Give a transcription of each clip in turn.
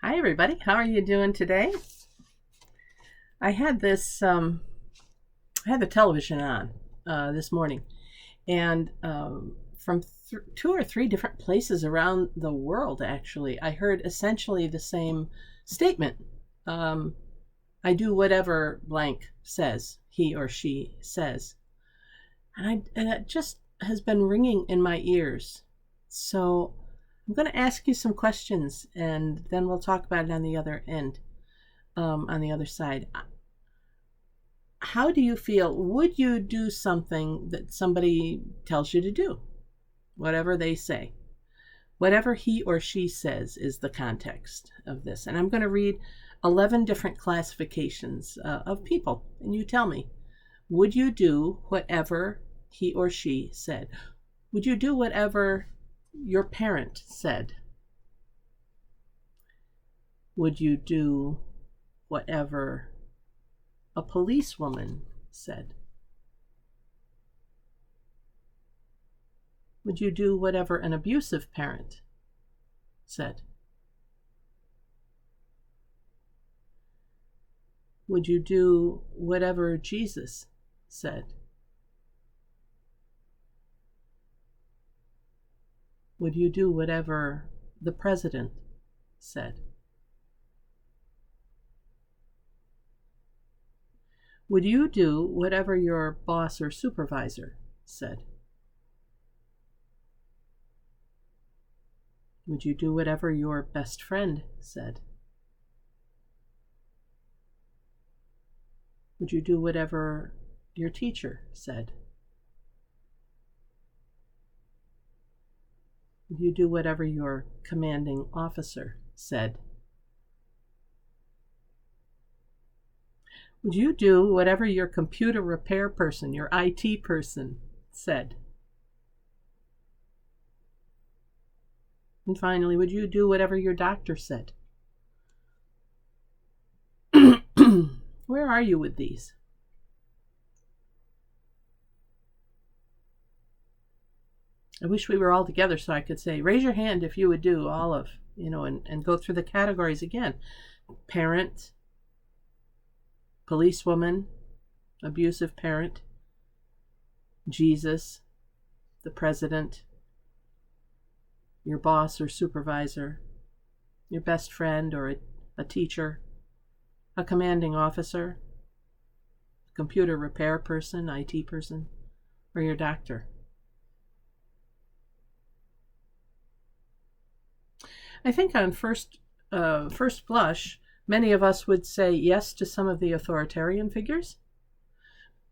Hi, everybody. How are you doing today? I had I had the television on this morning, and from two or three different places around the world, actually, I heard essentially the same statement. Um, I do whatever blank says, he or she says. And it just has been ringing in my ears. So I'm going to ask you some questions, and then we'll talk about it on the other end. On the other side. How do you feel? Would you do something that somebody tells you to do? Whatever they say. Whatever he or she says is the context of this. And I'm going to read 11 different classifications of people. And you tell me, would you do whatever he or she said? Would you do whatever your parent said? Would you do whatever a policewoman said? Would you do whatever an abusive parent said? Would you do whatever Jesus said? Would you do whatever the president said? Would you do whatever your boss or supervisor said? Would you do whatever your best friend said? Would you do whatever your teacher said? Would you do whatever your commanding officer said? Would you do whatever your computer repair person, your IT person, said? And finally, would you do whatever your doctor said? Where are you with these? I wish we were all together so I could say, raise your hand if you would do all of, and go through the categories again. Parent, policewoman, abusive parent, Jesus, the president, your boss or supervisor, your best friend or a teacher, a commanding officer, a computer repair person, IT person, or your doctor. I think on first blush, many of us would say yes to some of the authoritarian figures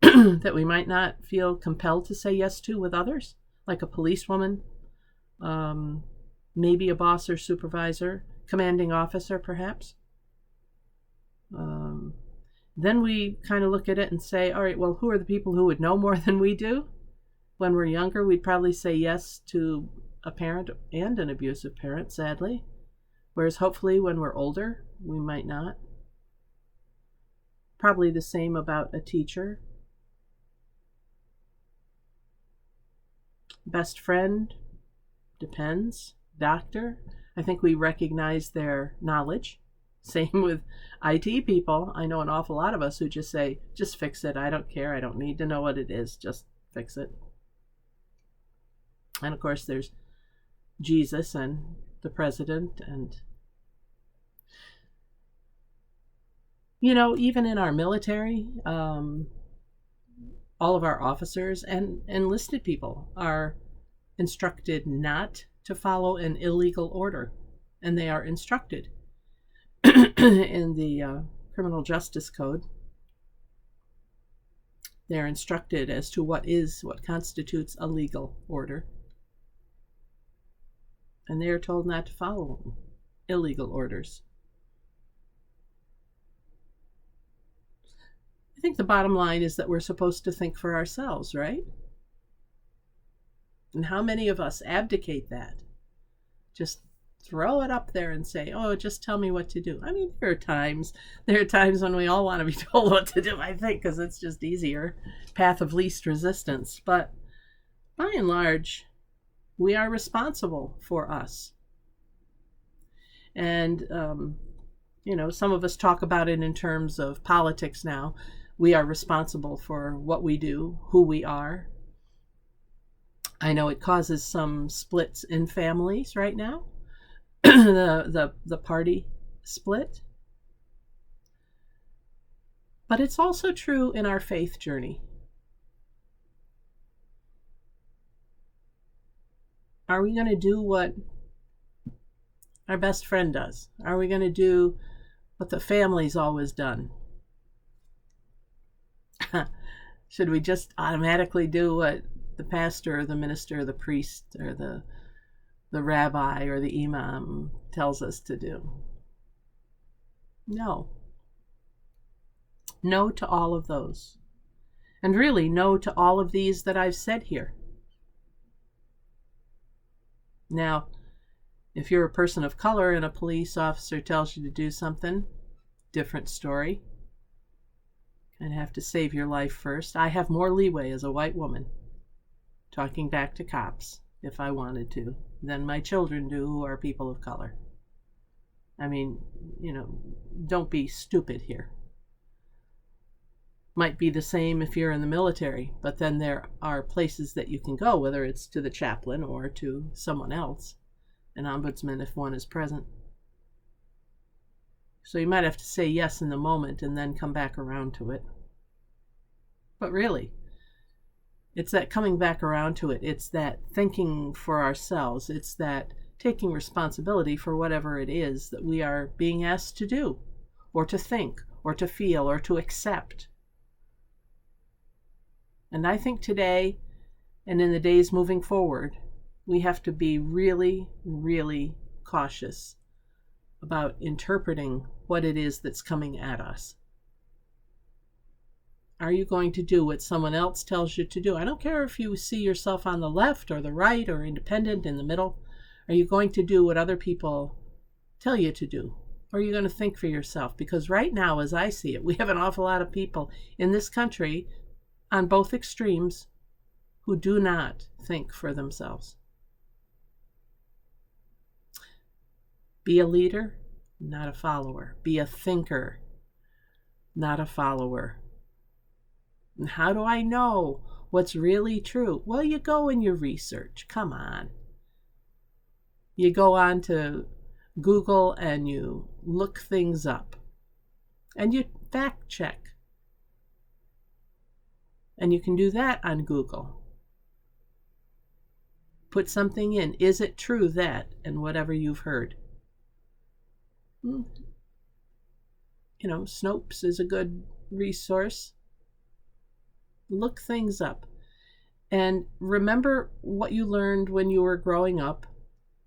that we might not feel compelled to say yes to with others, like a policewoman, maybe a boss or supervisor, commanding officer perhaps. Then we kind of look at it and say, all right, well, who are the people who would know more than we do? When we're younger, we'd probably say yes to a parent and an abusive parent, sadly. Whereas hopefully when we're older, we might not. Probably the same about a teacher. Best friend, depends. Doctor, I think we recognize their knowledge. Same with IT people. I know an awful lot of us who just say, just fix it. I don't care. I don't need to know what it is. Just fix it. And of course, there's Jesus and the president and, even in our military, all of our officers and enlisted people are instructed not to follow an illegal order. And they are instructed in the Criminal Justice Code. They're instructed as to what constitutes a legal order. And they are told not to follow illegal orders. I think the bottom line is that we're supposed to think for ourselves, right? And how many of us abdicate that? Just throw it up there and say, oh, just tell me what to do. I mean, there are times when we all want to be told what to do, I think, because it's just easier, path of least resistance. But by and large, we are responsible for us. And some of us talk about it in terms of politics now. We are responsible for what we do, who we are. I know it causes some splits in families right now, the party split. But it's also true in our faith journey. Are we going to do what our best friend does? Are we going to do what the family's always done? Should we just automatically do what the pastor or the minister or the priest or the rabbi or the imam tells us to do? No. No to all of those. And really, no to all of these that I've said here. Now, if you're a person of color and a police officer tells you to do something, different story. I'd have to save your life first. I have more leeway as a white woman talking back to cops, if I wanted to, than my children do who are people of color. I mean, don't be stupid here. Might be the same if you're in the military, but then there are places that you can go, whether it's to the chaplain or to someone else, an ombudsman if one is present. So you might have to say yes in the moment and then come back around to it. But really, it's that coming back around to it. It's that thinking for ourselves. It's that taking responsibility for whatever it is that we are being asked to do, or to think, or to feel, or to accept. And I think today, and in the days moving forward, we have to be really, really cautious about interpreting what it is that's coming at us. Are you going to do what someone else tells you to do? I don't care if you see yourself on the left or the right or independent, in the middle. Are you going to do what other people tell you to do? Or are you going to think for yourself? Because right now, as I see it, we have an awful lot of people in this country on both extremes who do not think for themselves. Be a leader, not a follower. Be a thinker, not a follower. And how do I know what's really true? Well, you go and you research. Come on. You go on to Google and you look things up. And you fact check. And you can do that on Google. Put something in. Is it true that? And whatever you've heard. Snopes is a good resource. Look things up. And remember what you learned when you were growing up,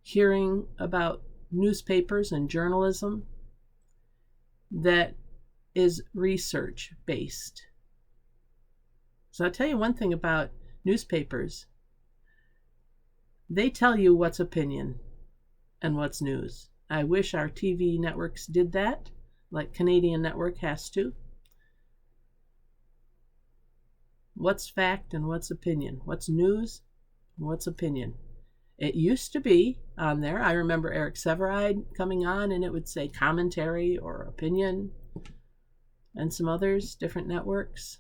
hearing about newspapers and journalism that is research-based. So I'll tell you one thing about newspapers. They tell you what's opinion and what's news. I wish our TV networks did that, like Canadian Network has to. What's fact and what's opinion? What's news and what's opinion? It used to be on there. I remember Eric Severide coming on and it would say commentary or opinion and some others, different networks.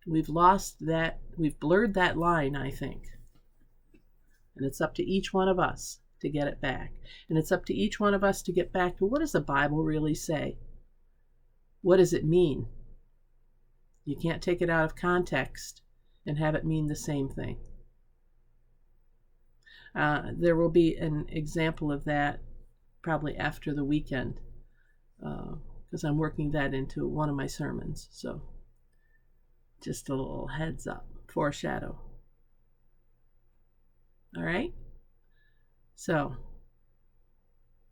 We've lost that. We've blurred that line, I think. And it's up to each one of us to get it back. And it's up to each one of us to get back to, what does the Bible really say? What does it mean? You can't take it out of context and have it mean the same thing. There will be an example of that probably after the weekend, because I'm working that into one of my sermons. So just a little heads up, foreshadow. All right? So,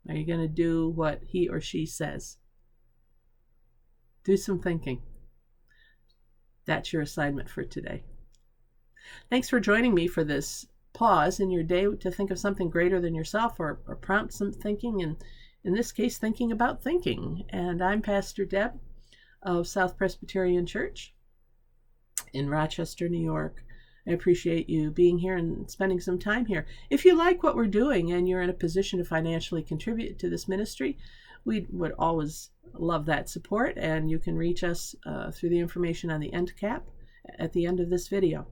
are you going to do what he or she says? Do some thinking. That's your assignment for today. Thanks for joining me for this pause in your day to think of something greater than yourself, or prompt some thinking, and in this case, thinking about thinking. And I'm Pastor Deb of South Presbyterian Church in Rochester, New York. I appreciate you being here and spending some time here. If you like what we're doing and you're in a position to financially contribute to this ministry, we would always love that support, and you can reach us through the information on the end cap at the end of this video.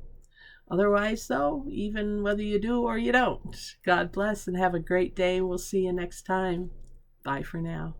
Otherwise, though, even whether you do or you don't, God bless and have a great day. We'll see you next time. Bye for now.